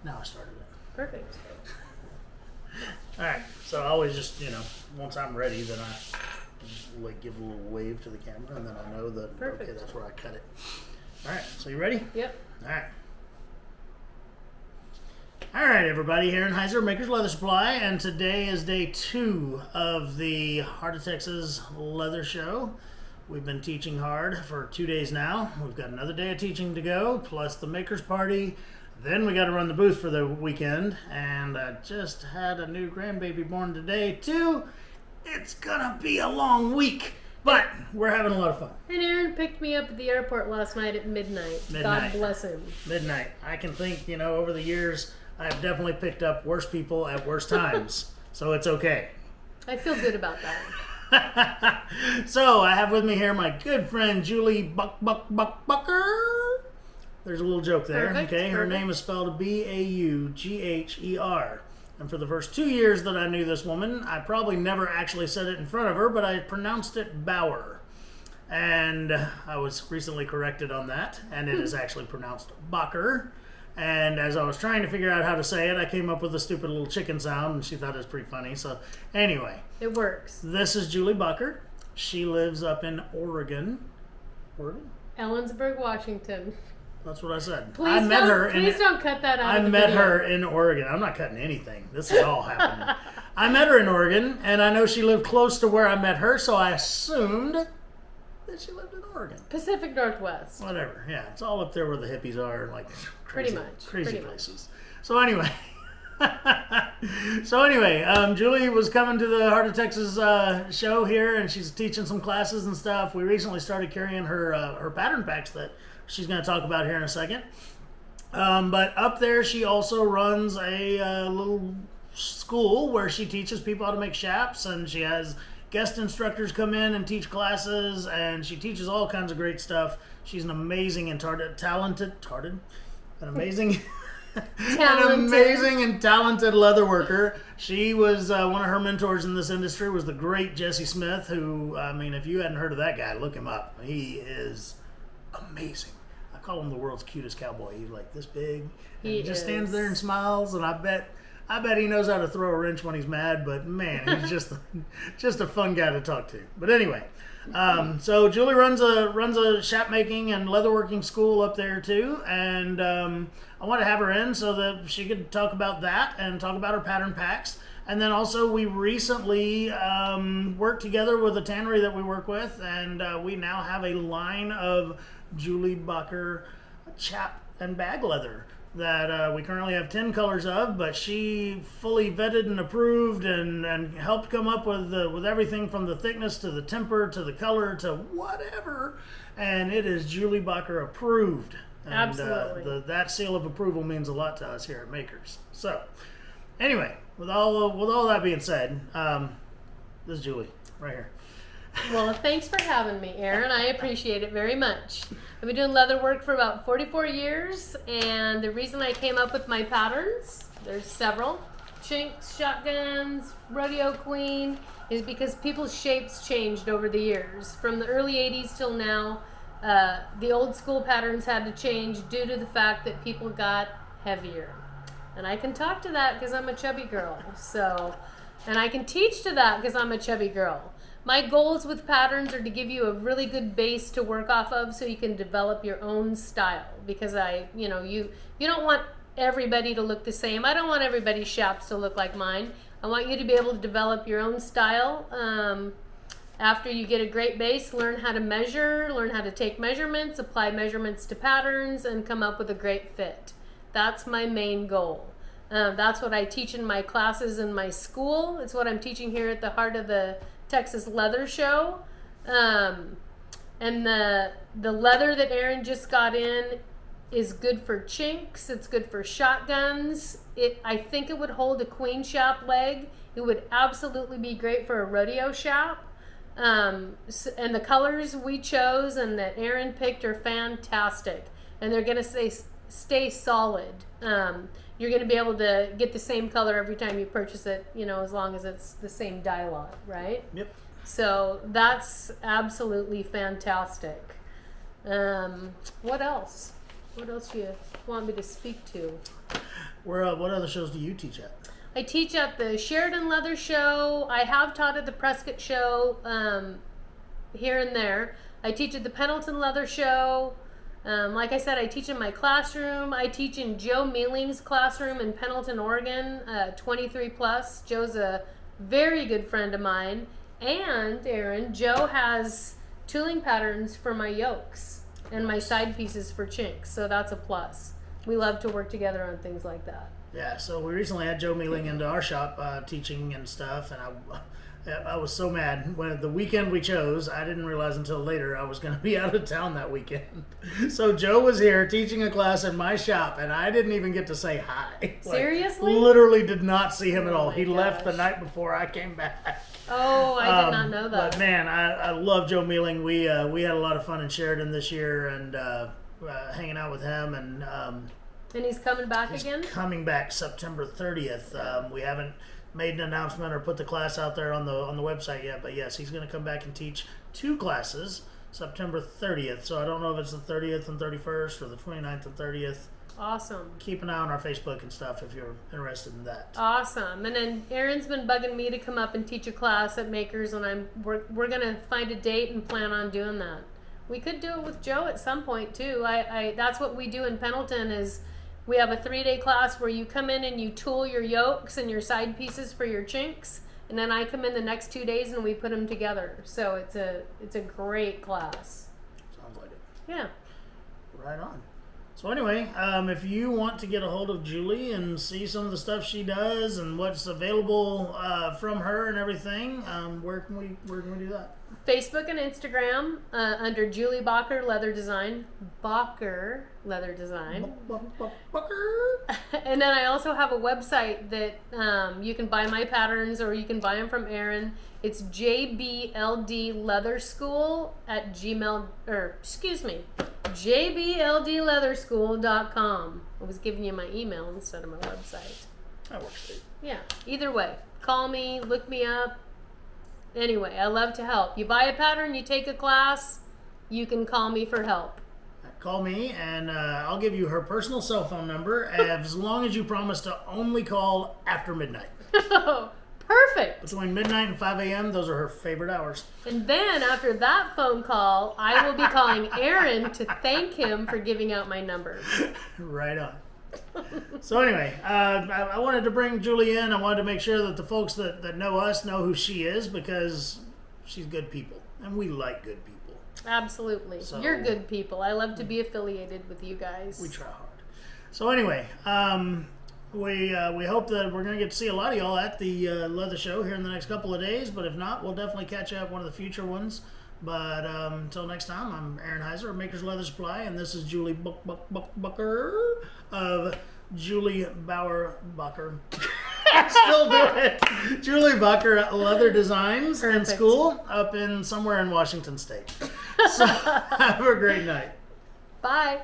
Now I started it. Perfect. Alright, so I always just, once I'm ready, then I give a little wave to the camera, and then I know that, Perfect. okay, that's where I cut it. Alright, so you ready? Yep. Alright, everybody, here in Heiser, Maker's Leather Supply, and today is day 2 of the Heart of Texas Leather Show. We've been teaching hard for 2 days now. We've got another day of teaching to go, plus the Maker's Party. Then we got to run the booth for the weekend, and I just had a new grandbaby born today, too. It's gonna be a long week, but we're having a lot of fun. And Aaron picked me up at the airport last night at midnight. God bless him. Midnight. I can think, over the years, I've definitely picked up worse people at worse times, so it's okay. I feel good about that. So I have with me here my good friend Julie Baugher. There's a little joke there. Perfect, Okay, her perfect. name is spelled Baugher. And for the first 2 years that I knew this woman, I probably never actually said it in front of her, but I pronounced it Bauer. And I was recently corrected on that, and it is actually pronounced Baugher. And as I was trying to figure out how to say it, I came up with a stupid little chicken sound, and she thought it was pretty funny. So anyway, It works. this is Julie Baugher. She lives up in Oregon. Oregon? Ellensburg, Washington. That's what I said. Please I met don't, her. Please don't cut that out. I of the met video. her in Oregon. I'm not cutting anything. This is all happening. I met her in Oregon, and I know she lived close to where I met her, so I assumed that she lived in Oregon. Pacific Northwest. Whatever. Yeah, it's all up there where the hippies are, like Pretty crazy, much. crazy Pretty places. So anyway, Julie was coming to the Heart of Texas show here, and she's teaching some classes and stuff. We recently started carrying her pattern packs that she's going to talk about here in a second. But up there, she also runs a little school where she teaches people how to make chaps, and she has guest instructors come in and teach classes, and she teaches all kinds of great stuff. She's an amazing and amazing and talented leather worker. She was one of her mentors in this industry was the great Jesse Smith, who, if you hadn't heard of that guy, look him up. He is amazing. I call him the world's cutest cowboy. He's like this big. And he just stands there and smiles, and I bet he knows how to throw a wrench when he's mad, but man, he's just a fun guy to talk to. But anyway, so Julie runs a chap making and leatherworking school up there too, and I want to have her in so that she could talk about that and talk about her pattern packs. And then also we recently worked together with a tannery that we work with, and we now have a line of Julie Baugher chap and bag leather that we currently have 10 colors of, but she fully vetted and approved and helped come up with everything from the thickness to the temper to the color to whatever, and it is Julie Baugher approved. And, Absolutely. That seal of approval means a lot to us here at Makers. So anyway, with all that being said, this is Julie right here. Well, thanks for having me, Aaron. I appreciate it very much. I've been doing leather work for about 44 years, and the reason I came up with my patterns, there's several, chinks, shotguns, rodeo queen, is because people's shapes changed over the years. From the early 80s till now, the old school patterns had to change due to the fact that people got heavier. And I can talk to that because I'm a chubby girl. And I can teach to that because I'm a chubby girl. My goals with patterns are to give you a really good base to work off of so you can develop your own style, because you don't want everybody to look the same. I don't want everybody's chaps to look like mine. I want you to be able to develop your own style. After you get a great base, learn how to measure, learn how to take measurements, apply measurements to patterns, and come up with a great fit. That's my main goal. That's what I teach in my classes in my school. It's what I'm teaching here at the Heart of the Texas Leather Show. And the leather that Aaron just got in is good for chinks. It's good for shotguns. I think it would hold a queen chap leg. It would absolutely be great for a rodeo chap. And the colors we chose and that Aaron picked are fantastic, and they're going to stay solid. You're going to be able to get the same color every time you purchase it, as long as it's the same dye lot, right? Yep. So that's absolutely fantastic. What else? What else you want me to speak to? What other shows do you teach at? I teach at the Sheridan Leather Show. I have taught at the Prescott Show here and there. I teach at the Pendleton Leather Show. Like I said, I teach in my classroom. I teach in Joe Mealing's classroom in Pendleton, Oregon, 23 plus. Joe's a very good friend of mine. And, Aaron, Joe has tooling patterns for my yokes and my side pieces for chinks, so that's a plus. We love to work together on things like that. Yeah, so we recently had Joe Mealing into our shop teaching and stuff, and I was so mad when the weekend we chose. I didn't realize until later I was going to be out of town that weekend. So Joe was here teaching a class in my shop, and I didn't even get to say hi. Seriously? Literally did not see him at all. my He left the gosh. night before I came back. Oh, I did not know that. But man, I love Joe Mealing. We had a lot of fun in Sheridan this year, and hanging out with him, and he's coming back he's again? coming back September 30th. We haven't made an announcement or put the class out there on the website yet, but yes, he's going to come back and teach 2 classes September 30th. So I don't know if it's the 30th and 31st or the 29th and 30th. Awesome. Keep an eye on our Facebook and stuff if you're interested in that. Awesome. And then Aaron's been bugging me to come up and teach a class at Makers, and we're going to find a date and plan on doing that. We could do it with Joe at some point too. I that's what we do in Pendleton is we have a 3-day class where you come in and you tool your yokes and your side pieces for your chinks, and then I come in the next 2 days and we put them together. So it's a great class. Sounds like it. Yeah. Right on. So anyway, if you want to get a hold of Julie and see some of the stuff she does and what's available from her and everything, where can we do that? Facebook and Instagram under Julie Baugher Leather Design. Baugher Leather Design. And then I also have a website that you can buy my patterns or you can buy them from Aaron. It's jbldleatherschool at jbldleatherschool.com. I was giving you my email instead of my website. That works too. Yeah, either way. Call me, look me up. Anyway, I love to help. You buy a pattern, you take a class, you can call me for help. Call me, and I'll give you her personal cell phone number as long as you promise to only call after midnight. Perfect. Between midnight and 5 a.m., those are her favorite hours. And then after that phone call, I will be calling Aaron to thank him for giving out my number. Right on. So anyway, I wanted to bring Julie in. I wanted to make sure that the folks that know us know who she is, because she's good people, and we like good people. Absolutely. So, you're good people. I love to be affiliated with you guys. We try hard. So anyway, we hope that we're going to get to see a lot of y'all at the leather show here in the next couple of days, but if not, we'll definitely catch you at one of the future ones. But until next time, I'm Aaron Heiser of Makers Leather Supply, and this is Julie Baugher of Julie Baugher. Still do it. Julie Baugher Leather Designs and Perfect. School up in somewhere in Washington State. So have a great night. Bye.